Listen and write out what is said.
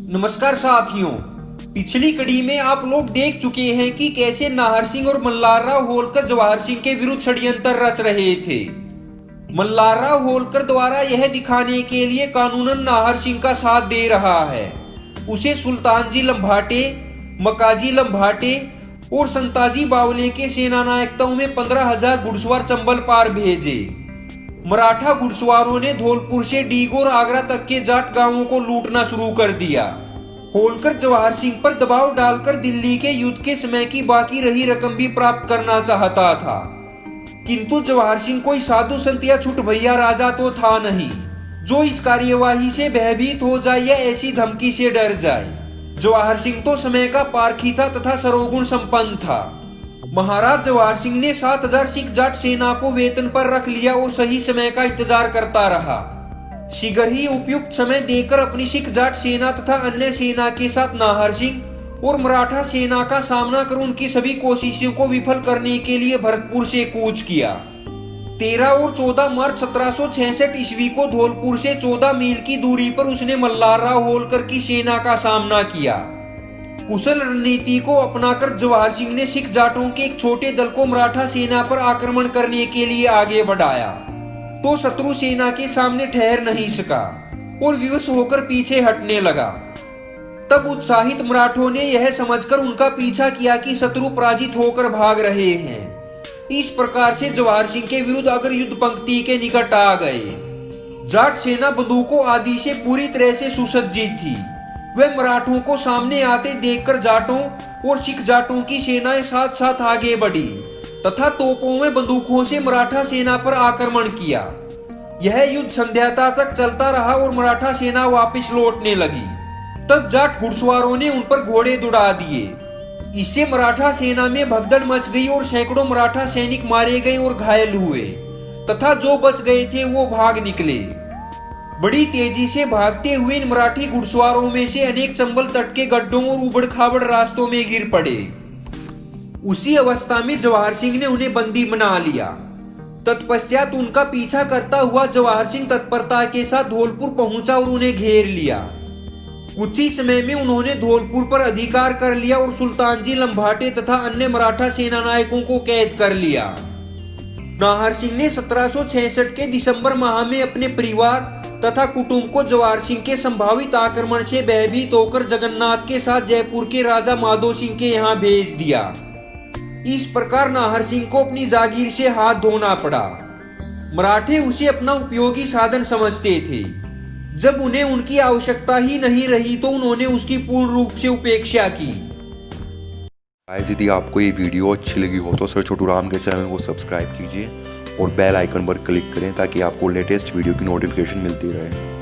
नमस्कार साथियों, पिछली कड़ी में आप लोग देख चुके हैं कि कैसे नाहर सिंह और मल्हारराव होलकर जवाहर सिंह के विरुद्ध षड्यंत्र रच रहे थे। मल्हारराव होलकर द्वारा यह दिखाने के लिए कानूनन नाहर सिंह का साथ दे रहा है, उसे सुल्तानजी लंभाटे, मकाजी लंभाटे और संताजी बावले के सेना नायकताओं में 15,000 घुड़सवार चंबल पार भेजे। मराठा घुड़सवारों ने धौलपुर से डीग और आगरा तक के जाट गांवों को लूटना शुरू कर दिया। होलकर जवाहर सिंह पर दबाव डालकर दिल्ली के युद्ध के समय की बाकी रही रकम भी प्राप्त करना चाहता था, किंतु जवाहर सिंह कोई साधु संत या छुट भैया राजा तो था नहीं जो इस कार्यवाही से भयभीत हो जाए या ऐसी धमकी से डर जाए। जवाहर सिंह तो समय का पारखी था तथा सर्वगुण संपन्न था। महाराज जवाहर सिंह ने 7,000 सिख जाट सेना को वेतन पर रख लिया और सही समय का इंतजार करता रहा। शीघ्र ही उपयुक्त समय देकर अपनी सिख जाट सेना तथा अन्य सेना के साथ नाहर सिंह और मराठा सेना का सामना कर उनकी सभी कोशिशों को विफल करने के लिए भरतपुर से कूच किया। 13 और 14 मार्च 1766 ईस्वी को धौलपुर से 14 मील की दूरी पर उसने मल्हारराव होलकर की सेना का सामना किया। कुशल रणनीति को अपनाकर जवाहर सिंह ने सिख जाटों के एक छोटे दल को मराठा सेना पर आक्रमण करने के लिए आगे बढ़ाया, तो शत्रु सेना के सामने ठहर नहीं सका और विवश होकर पीछे हटने लगा। तब उत्साहित मराठों ने यह समझकर उनका पीछा किया कि शत्रु पराजित होकर भाग रहे हैं। इस प्रकार से जवाहर सिंह के विरुद्ध अग्र युद्ध पंक्ति के निकट आ गए। जाट सेना बंदूकों आदि से पूरी तरह से सुसज्जित थी। वे मराठों को सामने आते देखकर जाटों और सिख जाटों की सेनाएं साथ साथ आगे बढ़ी तथा तोपों में बंदूकों से मराठा सेना पर आक्रमण किया। यह युद्ध संध्याता तक चलता रहा और मराठा सेना वापस लौटने लगी। तब जाट घुड़सवारों ने उन पर घोड़े दौड़ा दिए। इससे मराठा सेना में भगदड़ मच गई और सैकड़ों मराठा सैनिक मारे गए और घायल हुए तथा जो बच गए थे वो भाग निकले। बड़ी तेजी से भागते हुए इन मराठी घुड़सवारों में से अनेक चंबल तट के गड्ढों और उबड़ खाबड़ रास्तों में गिर पड़े। उसी अवस्था में जवाहर सिंह ने उन्हें बंदी बना लिया। तत्पश्चात उनका पीछा करता हुआ जवाहर सिंह तत्परता के साथ धौलपुर पहुंचा और उन्हें घेर लिया। कुछ ही समय में उन्होंने धौलपुर पर अधिकार कर लिया और सुल्तानजी लंभाटे तथा अन्य मराठा सेना नायकों को कैद कर लिया। नाहर सिंह ने 1766 के दिसंबर माह में अपने परिवार तथा कुटुंब को जवाहर सिंह के संभावित आक्रमण से भयभीत होकर जगन्नाथ के साथ जयपुर के राजा माधो सिंह के यहाँ भेज दिया। इस प्रकार नाहर सिंह को अपनी जागीर से हाथ धोना पड़ा। मराठे उसे अपना उपयोगी साधन समझते थे। जब उन्हें उनकी आवश्यकता ही नहीं रही तो उन्होंने उसकी पूर्ण रूप से उपेक्षा की। यदि आपको ये वीडियो अच्छी लगी हो तो सर छोटू राम के चैनल को सब्सक्राइब कीजिए और बेल आइकन पर क्लिक करें ताकि आपको लेटेस्ट वीडियो की नोटिफिकेशन मिलती रहे।